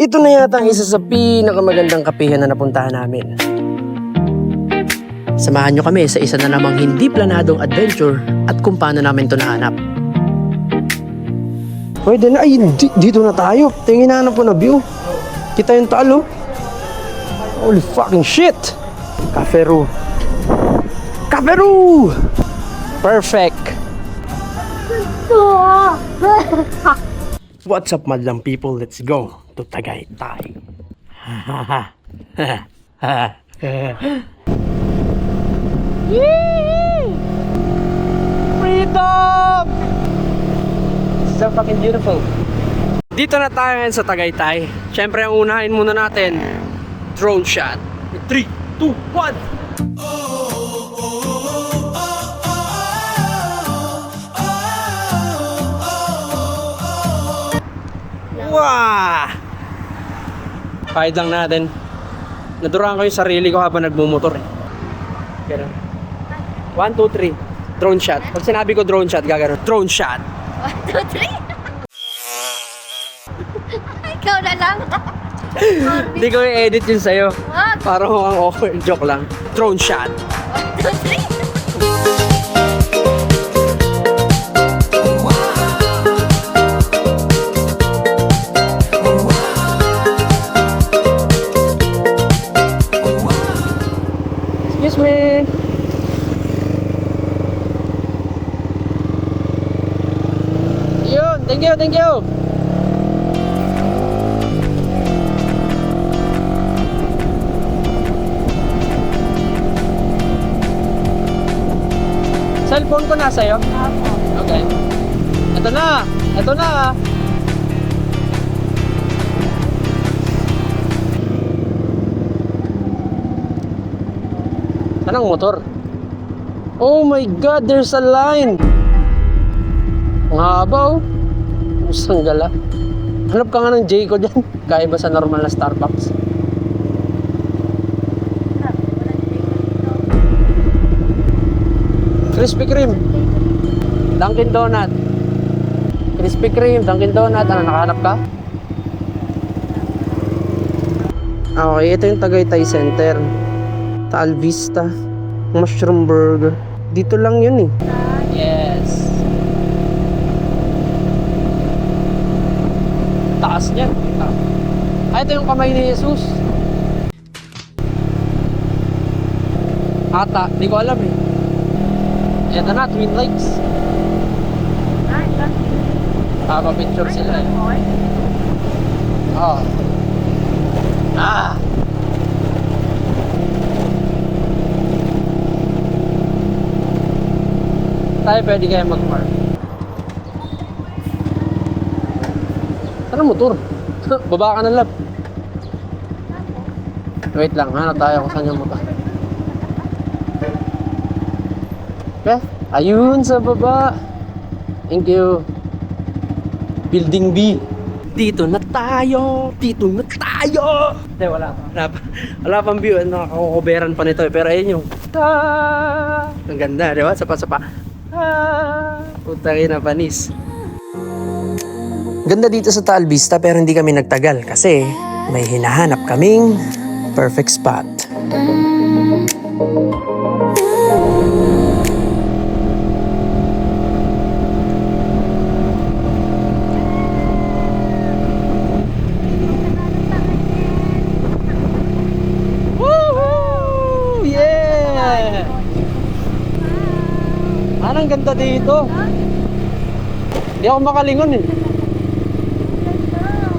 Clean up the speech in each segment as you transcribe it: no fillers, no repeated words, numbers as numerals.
Ito na yata ang isa sa pinakamagandang kapihan na napuntahan namin. Samahan nyo kami sa isa na namang hindi planadong adventure at kung paano namin ito nahanap. Pwede na, ay, dito na tayo. Tingin na po na view. Kita yung talo. Holy fucking shit! Cafe-Ru. Cafe-Ru! Perfect! What's up, madlang people? Let's go to Tagaytay. Freedom! So fucking beautiful. Dito na tayo ngayon sa Tagaytay. Siyempre, ang unahin muna natin, drone shot. 3, 2, 1! Wow! Kahit lang natin. Naduraan ko yung sarili ko habang nagmumotor eh. Ganun. 1, 2, 3. Drone shot. Pag sinabi ko drone shot, gagano. Drone shot. 1, 2, 3. Ikaw na lang. Hindi ko i-edit yun sa'yo. Wag. Parang ang awkward. Joke lang. Drone shot. 1, 2, 3. Excuse me. Yun, thank you, thank you. Cellphone ko nasa iyo. Okay. Ito na. Ito na. Anong motor? Oh my God, there's a line. Ang haba oh. Musang gala. Hanap ka nga ng J ko dyan. Kaya ba sa normal na Starbucks? Krispy Kreme. Dunkin Donut. Krispy Kreme, Dunkin Donut. Ano, nakahanap ka? Okay, ito yung Tagaytay Center. Taal Vista. Mushroom Burger. Dito lang yun eh. Yes. Taas niya. Ah, ito yung kamay ni Jesus. Ata, di ko alam eh. Ito na, Twin Lakes. Picture sila eh. Oh. Ah! Tayo pwede kaya mag-park. Saan ang motor? Baba ka na, lab. Wait lang, hanap tayo kung saan yung motor. Okay, ayun sa baba. Thank you. Building B. Dito na tayo. Dito na tayo. Hindi, wala pang view. Nakakakoberan pa nito eh. Pero ayun yung ang ganda, di ba? Sapa-sapa. Putangin na panis. Ganda dito sa Taal Vista pero hindi kami nagtagal kasi may hinahanap kaming perfect spot. Woohoo! Yeah! Ang ganda dito. Hindi ako makalingon eh.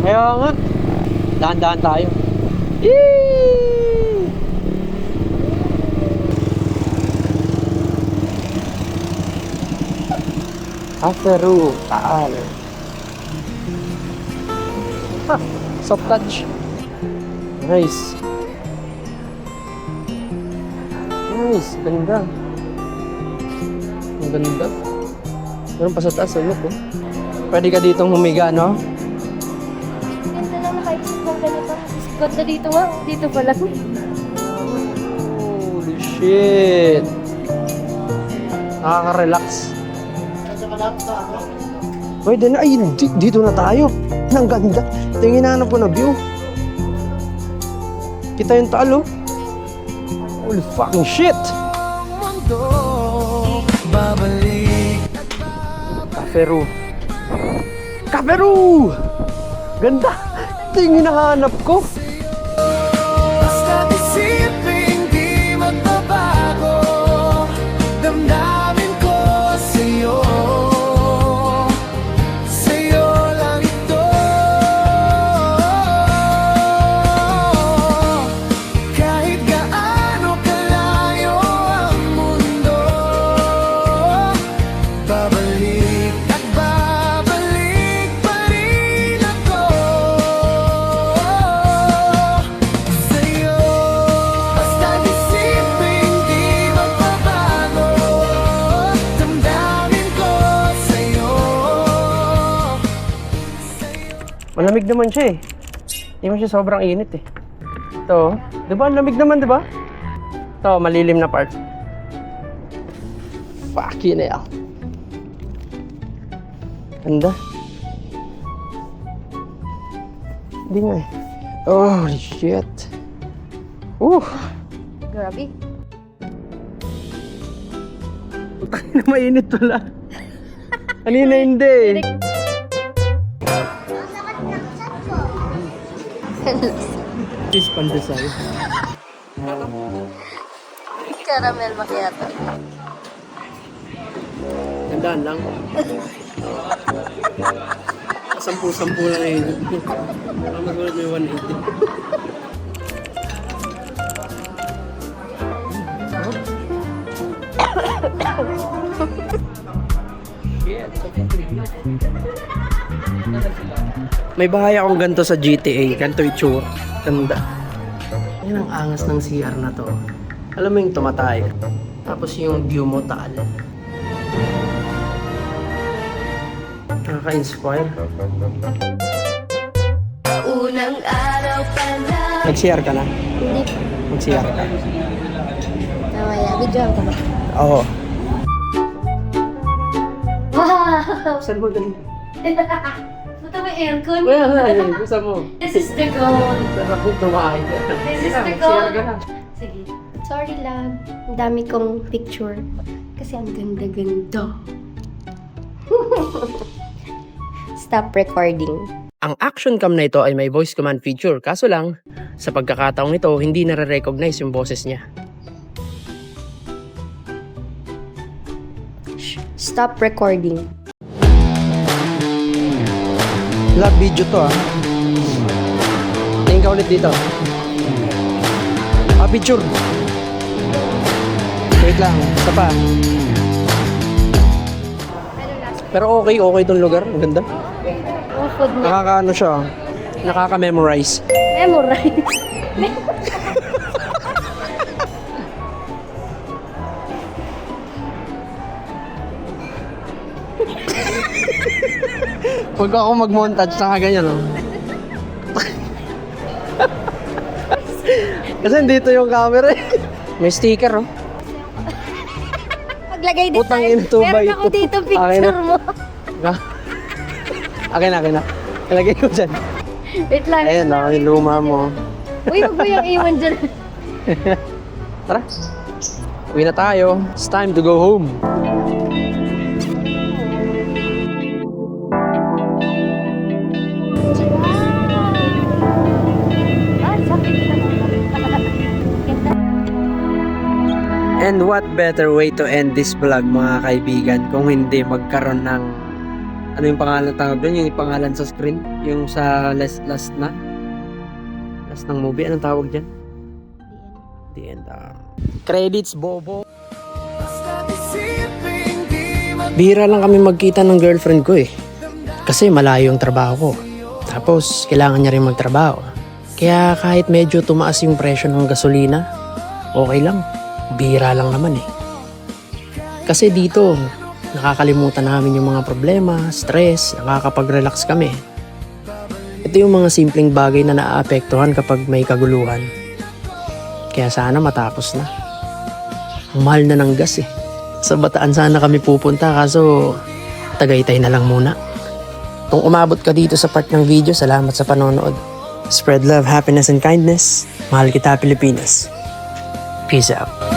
Kaya nga. Dahan-dahan tayo. Yee! Cafe-Ru, Taal. Ha, soft touch. Nice. Nice, ganda. Ang ganda. Meron pa sa taas, ano po? Pwede ka ditong humiga, no? Ganda lang nakaisip ng ganito. Ganda dito nga. Dito pa lang. Holy shit. Nakaka-relax. Pwede na, ay, dito na tayo. Ang ganda. Tingin na po na view. Kita yung taal, oh. Holy fucking shit! Caferu. Caferu! Ganda! Ito yung hinahanap ko. Basta't isipin di magbabago, damdamin ko sa'yo, sa'yo lang ito. Kahit gaano kalayo ang mundo, babalik at babalik pa rin ako sa'yo. Basta't isipin di magbabago, damdamin ko sa'yo. Malamig naman siya eh. Hindi mo siya sobrang init eh. Ito, di ba? Ang lamig naman, di ba? Ito, malilim na part. Fucking hell. Ganda. Hindi nga eh. Holy shit. Grabe. Putang na mainit pala. Kanina hindi eh. Fish pandesal. Caramel macchiato. Gandaan lang. Sampu-sampu lang yun. Baka magulad may 180. May bahay akong ganito sa GTA. Ganito itsura. Ganda. Yan ang angas ng CR na to. Alam mo yung tumatay. Tapos yung view mo taal. Nakaka-inspire. Unang araw pa lang. Nag-CR ka na? Hindi. Mag-CR ka? Namaya, videoan ka ba? Oo. Wow! Saan mo dali? Buta may aircon. Wala yun. Gusto mo. This is the goal. Sarap kong tumahay. This is the CR goal. ka na. Sige. Sorry lang. Ang dami kong picture. Kasi ang ganda-ganda. Stop recording. Ang action cam na ito ay may voice command feature. Kaso lang, sa pagkakataong ito, hindi nare-recognize yung boses niya. Stop recording. Vlog video to Tingin ka ulit dito. Picture. Wait lang, isa pa. Pero okay itong lugar. Ang ganda. Ang food niya. Nakakaano siya. Nakaka-memorize. Memorize. Pag ako mag-montage, saka ganyan, no? Kasi dito yung camera eh. May sticker, oh. Maglagay din Putang tayo. ina, 2 by Meron ako 2. dito Akin picture na. mo. Akin na. Ilagay ko dyan. Wait lang. Ayan, oh, yung luma mo. Uy, wag mo yung iwan dyan. Tara. Uwi na tayo. It's time to go home. Ah, sakit na. And what better way to end this vlog, mga kaibigan, kung hindi magkaroon ng ano yung pangalan tawag doon? Yung pangalan sa screen? Yung sa last ng movie? Anong tawag dyan? The end. Credits, bobo. Basta't isipin di Bihira lang kami magkita ng girlfriend ko eh. Kasi malayo yung trabaho ko. Tapos, kailangan niya rin magtrabaho. Kaya kahit medyo tumaas yung presyo ng gasolina, okay lang. Bihira lang naman eh. Kasi dito, nakakalimutan namin yung mga problema, stress, nakakapag-relax kami. Ito yung mga simpleng bagay na naaapektuhan kapag may kaguluhan. Kaya sana matapos na. Ang mahal na ng gas eh. Sa Bataan sana kami pupunta kaso Tagaytay na lang muna. Kung umabot ka dito sa part ng video, salamat sa panonood. Spread love, happiness, and kindness. Mahal kita, Pilipinas. Peace out.